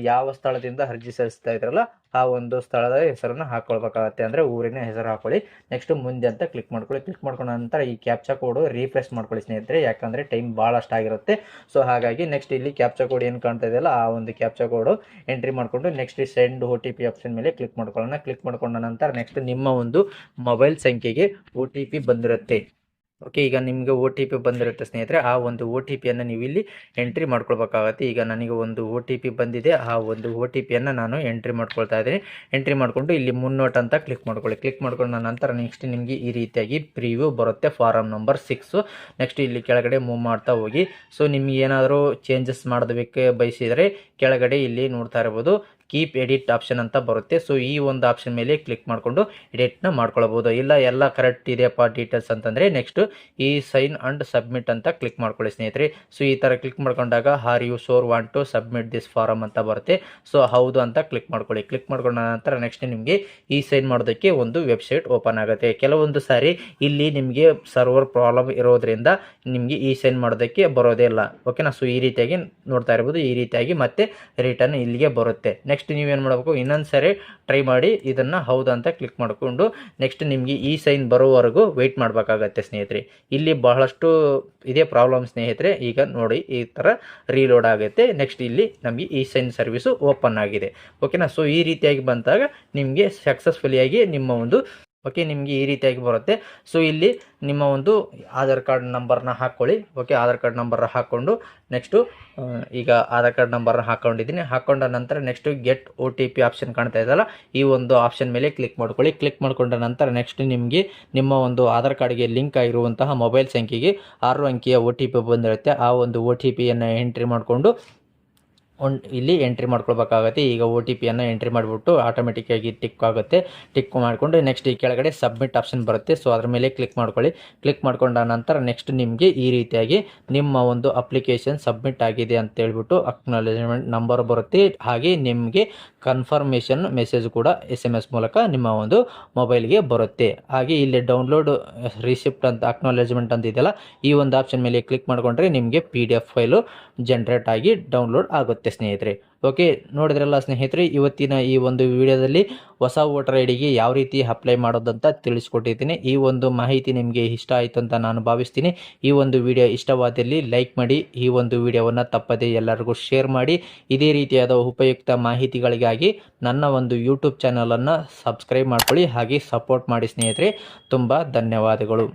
ಯಾವ ಸ್ಥಳದಿಂದ ಅರ್ಜಿ ಸಲ್ಲಿಸ್ತಾ ಇದ್ರಲ್ಲ ಆ ಒಂದು ಸ್ಥಳದ ಹೆಸರನ್ನು ಹಾಕ್ಕೊಳ್ಬೇಕಾಗತ್ತೆ. ಅಂದರೆ ಊರಿನ ಹೆಸರು ಹಾಕೊಳ್ಳಿ. ನೆಕ್ಸ್ಟ್ ಮುಂದೆ ಅಂತ ಕ್ಲಿಕ್ ಮಾಡ್ಕೊಳ್ಳಿ. ಕ್ಲಿಕ್ ಮಾಡ್ಕೊಂಡ ನಂತರ ಈ ಕ್ಯಾಪ್ಚಾ ಕೋಡು ರೀಫ್ರೆಶ್ ಮಾಡ್ಕೊಳ್ಳಿ ಸ್ನೇಹಿತರೆ, ಯಾಕಂದರೆ ಟೈಮ್ ಭಾಳಷ್ಟು ಆಗಿರುತ್ತೆ. ಸೊ ಹಾಗಾಗಿ ನೆಕ್ಸ್ಟ್ ಇಲ್ಲಿ ಕ್ಯಾಪ್ಚಾ ಕೋಡ್ ಏನು ಕಾಣ್ತಾ ಇದೆಯಲ್ಲ ಆ ಒಂದು ಕ್ಯಾಪ್ಚಾ ಕೋಡು ಎಂಟ್ರಿ ಮಾಡಿಕೊಂಡು ನೆಕ್ಸ್ಟ್ ಸೆಂಡ್ OTP ಆಪ್ಷನ್ ಮೇಲೆ ಕ್ಲಿಕ್ ಮಾಡ್ಕೊಳ್ಳೋಣ. ಕ್ಲಿಕ್ ಮಾಡ್ಕೊಂಡ ನಂತರ ನೆಕ್ಸ್ಟ್ ನಿಮ್ಮ ಒಂದು ಮೊಬೈಲ್ ಸಂಖ್ಯೆಗೆ OTP ಬಂದಿರುತ್ತೆ. ಓಕೆ, ಈಗ ನಿಮಗೆ OTP ಬಂದಿರುತ್ತೆ ಸ್ನೇಹಿತರೆ. ಆ ಒಂದು OTPಯನ್ನು ನೀವು ಇಲ್ಲಿ ಎಂಟ್ರಿ ಮಾಡ್ಕೊಳ್ಬೇಕಾಗತ್ತೆ. ಈಗ ನನಗೆ ಒಂದು OTP ಬಂದಿದೆ. ಆ ಒಂದು OTPಯನ್ನು ನಾನು ಎಂಟ್ರಿ ಮಾಡ್ಕೊಳ್ತಾ ಇದ್ದೀನಿ. ಎಂಟ್ರಿ ಮಾಡಿಕೊಂಡು ಇಲ್ಲಿ ಮುನ್ನೋಟ್ ಅಂತ ಕ್ಲಿಕ್ ಮಾಡ್ಕೊಳ್ಳಿ. ಕ್ಲಿಕ್ ಮಾಡ್ಕೊಂಡ ನಂತರ ನೆಕ್ಸ್ಟ್ ನಿಮಗೆ ಈ ರೀತಿಯಾಗಿ ಪ್ರಿವ್ಯೂ ಬರುತ್ತೆ, ಫಾರಮ್ ನಂಬರ್ 6. ನೆಕ್ಸ್ಟ್ ಇಲ್ಲಿ ಕೆಳಗಡೆ ಮೂವ್ ಮಾಡ್ತಾ ಹೋಗಿ. ಸೊ ನಿಮ್ಗೆ ಏನಾದರೂ ಚೇಂಜಸ್ ಮಾಡೋದಕ್ಕೆ ಬಯಸಿದರೆ ಕೆಳಗಡೆ ಇಲ್ಲಿ ನೋಡ್ತಾ ಇರ್ಬೋದು ಕೀಪ್ ಎಡಿಟ್ ಆಪ್ಷನ್ ಅಂತ ಬರುತ್ತೆ. ಸೊ ಈ ಒಂದು ಆಪ್ಷನ್ ಮೇಲೆ ಕ್ಲಿಕ್ ಮಾಡಿಕೊಂಡು ಎಡಿಟ್ನ ಮಾಡ್ಕೊಳ್ಬೋದು. ಇಲ್ಲ ಎಲ್ಲ ಕರೆಕ್ಟ್ ಇದೆಯಪ್ಪ ಡೀಟೇಲ್ಸ್ ಅಂತಂದರೆ ನೆಕ್ಸ್ಟ್ ಈ ಸೈನ್ ಅಂಡ್ ಸಬ್ಮಿಟ್ ಅಂತ ಕ್ಲಿಕ್ ಮಾಡ್ಕೊಳ್ಳಿ ಸ್ನೇಹಿತರೆ. ಸೊ ಈ ಥರ ಕ್ಲಿಕ್ ಮಾಡ್ಕೊಂಡಾಗ are you sure want to submit this form ಅಂತ ಬರುತ್ತೆ. ಸೊ ಹೌದು ಅಂತ ಕ್ಲಿಕ್ ಮಾಡ್ಕೊಳ್ಳಿ. ಕ್ಲಿಕ್ ಮಾಡ್ಕೊಂಡ ನಂತರ ನೆಕ್ಸ್ಟ್ ನಿಮಗೆ ಈ ಸೈನ್ ಮಾಡೋದಕ್ಕೆ ಒಂದು ವೆಬ್ಸೈಟ್ ಓಪನ್ ಆಗುತ್ತೆ. ಕೆಲವೊಂದು ಸಾರಿ ಇಲ್ಲಿ ನಿಮಗೆ ಸರ್ವರ್ ಪ್ರಾಬ್ಲಮ್ ಇರೋದ್ರಿಂದ ನಿಮಗೆ ಈ ಸೈನ್ ಮಾಡೋದಕ್ಕೆ ಬರೋದೇ ಇಲ್ಲ. ಓಕೆನಾ. ಸೊ ಈ ರೀತಿಯಾಗಿ ನೋಡ್ತಾ ಇರ್ಬೋದು, ಈ ರೀತಿಯಾಗಿ ಮತ್ತೆ ರಿಟರ್ನ್ ಇಲ್ಲಿಗೆ ಬರುತ್ತೆ. ನೆಕ್ಸ್ಟ್ ನೀವೇನು ಮಾಡಬೇಕು, ಇನ್ನೊಂದು ಸರಿ ಟ್ರೈ ಮಾಡಿ ಇದನ್ನು ಹೌದು ಅಂತ ಕ್ಲಿಕ್ ಮಾಡಿಕೊಂಡು ನೆಕ್ಸ್ಟ್ ನಿಮಗೆ ಈ ಸೈನ್ ಬರೋವರೆಗೂ ವೆಯ್ಟ್ ಮಾಡಬೇಕಾಗತ್ತೆ ಸ್ನೇಹಿತರೆ. ಇಲ್ಲಿ ಬಹಳಷ್ಟು ಇದೇ ಪ್ರಾಬ್ಲಮ್ ಸ್ನೇಹಿತರೆ. ಈಗ ನೋಡಿ ಈ ಥರ ರೀಲೋಡ್ ಆಗುತ್ತೆ. ನೆಕ್ಸ್ಟ್ ಇಲ್ಲಿ ನಮಗೆ ಈ ಸೈನ್ ಸರ್ವಿಸು ಓಪನ್ ಆಗಿದೆ. ಓಕೆನಾ. ಸೊ ಈ ರೀತಿಯಾಗಿ ಬಂದಾಗ ನಿಮಗೆ ಸಕ್ಸಸ್ಫುಲಿಯಾಗಿ ನಿಮ್ಮ ಒಂದು ನಿಮಗೆ ಈ ರೀತಿಯಾಗಿ ಬರುತ್ತೆ. ಸೊ ಇಲ್ಲಿ ನಿಮ್ಮ ಒಂದು ಆಧಾರ್ ಕಾರ್ಡ್ ನಂಬರ್ನ ಹಾಕ್ಕೊಳ್ಳಿ. ಆಧಾರ್ ಕಾರ್ಡ್ ನಂಬರ್ ಹಾಕ್ಕೊಂಡು ನೆಕ್ಸ್ಟು ಈಗ ಆಧಾರ್ ಕಾರ್ಡ್ ನಂಬರ್ನ ಹಾಕ್ಕೊಂಡಿದ್ದೀನಿ. ಹಾಕ್ಕೊಂಡ ನಂತರ ನೆಕ್ಸ್ಟು ಗೆಟ್ OTP ಆಪ್ಷನ್ ಕಾಣ್ತಾ ಇದೆಯಲ್ಲ, ಈ ಒಂದು ಆಪ್ಷನ್ ಮೇಲೆ ಕ್ಲಿಕ್ ಮಾಡ್ಕೊಳ್ಳಿ. ಕ್ಲಿಕ್ ಮಾಡ್ಕೊಂಡ ನಂತರ ನೆಕ್ಸ್ಟ್ ನಿಮಗೆ ನಿಮ್ಮ ಒಂದು ಆಧಾರ್ ಕಾರ್ಡ್ಗೆ ಲಿಂಕ್ ಆಗಿರುವಂತಹ ಮೊಬೈಲ್ ಸಂಖ್ಯೆಗೆ 6 ಅಂಕಿಯ OTP ಬಂದಿರುತ್ತೆ. ಆ ಒಂದು OTPಯನ್ನು ಎಂಟ್ರಿ ಮಾಡಿಕೊಂಡು ಇಲ್ಲಿ ಎಂಟ್ರಿ ಮಾಡ್ಕೊಳ್ಬೇಕಾಗತ್ತೆ. ಈಗ OTPಯನ್ನು ಎಂಟ್ರಿ ಮಾಡಿಬಿಟ್ಟು ಆಟೋಮೆಟಿಕ್ಕಾಗಿ ಟಿಕ್ ಆಗುತ್ತೆ. ಟಿಕ್ ಮಾಡಿಕೊಂಡು ನೆಕ್ಸ್ಟ್ ಈ ಕೆಳಗಡೆ ಸಬ್ಮಿಟ್ ಆಪ್ಷನ್ ಬರುತ್ತೆ. ಸೊ ಅದ್ರ ಮೇಲೆ ಕ್ಲಿಕ್ ಮಾಡ್ಕೊಳ್ಳಿ. ಕ್ಲಿಕ್ ಮಾಡ್ಕೊಂಡ ನಂತರ ನೆಕ್ಸ್ಟ್ ನಿಮಗೆ ಈ ರೀತಿಯಾಗಿ ನಿಮ್ಮ ಒಂದು ಅಪ್ಲಿಕೇಶನ್ ಸಬ್ಮಿಟ್ ಆಗಿದೆ ಅಂತ ಹೇಳ್ಬಿಟ್ಟು ಅಕ್ನಾಲೇಜ್ಮೆಂಟ್ ನಂಬರ್ ಬರುತ್ತೆ. ಹಾಗೆ ನಿಮಗೆ ಕನ್ಫರ್ಮೇಷನ್ ಮೆಸೇಜ್ ಕೂಡ SMS ಮೂಲಕ ನಿಮ್ಮ ಒಂದು ಮೊಬೈಲ್ಗೆ ಬರುತ್ತೆ. ಹಾಗೆ ಇಲ್ಲಿ ಡೌನ್ಲೋಡ್ ರಿಸಿಪ್ಟ್ ಅಂತ ಅಕ್ನಾಲೇಜ್ಮೆಂಟ್ ಅಂತ ಇದೆಯಲ್ಲ, ಈ ಒಂದು ಆಪ್ಷನ್ ಮೇಲೆ ಕ್ಲಿಕ್ ಮಾಡಿಕೊಂಡ್ರೆ ನಿಮಗೆ PDF ಫೈಲು ಜನರೇಟ್ ಆಗಿ ಡೌನ್ಲೋಡ್ ಆಗುತ್ತೆ ಸ್ನೇಹಿತರೆ. ನೋಡಿದ್ರಲ್ಲ ಸ್ನೇಹಿತರೆ, ಇವತ್ತಿನ ಈ ಒಂದು ವಿಡಿಯೋದಲ್ಲಿ ಹೊಸ ವೋಟರ್ ಐಡಿಗೆ ಯಾವ ರೀತಿ ಅಪ್ಲೈ ಮಾಡೋದಂತ ತಿಳಿಸ್ಕೊಟ್ಟಿದ್ದೀನಿ. ಈ ಒಂದು ಮಾಹಿತಿ ನಿಮಗೆ ಇಷ್ಟ ಆಯಿತು ಅಂತ ನಾನು ಭಾವಿಸ್ತೀನಿ. ಈ ಒಂದು ವಿಡಿಯೋ ಇಷ್ಟವಾದಲ್ಲಿ ಲೈಕ್ ಮಾಡಿ, ಈ ಒಂದು ವಿಡಿಯೋವನ್ನು ತಪ್ಪದೇ ಎಲ್ಲರಿಗೂ ಶೇರ್ ಮಾಡಿ. ಇದೇ ರೀತಿಯಾದ ಉಪಯುಕ್ತ ಮಾಹಿತಿಗಳಿಗಾಗಿ ನನ್ನ ಒಂದು ಯೂಟ್ಯೂಬ್ ಚಾನಲನ್ನು ಸಬ್ಸ್ಕ್ರೈಬ್ ಮಾಡ್ಕೊಳ್ಳಿ. ಹಾಗೆ ಸಪೋರ್ಟ್ ಮಾಡಿ ಸ್ನೇಹಿತರೆ. ತುಂಬ ಧನ್ಯವಾದಗಳು.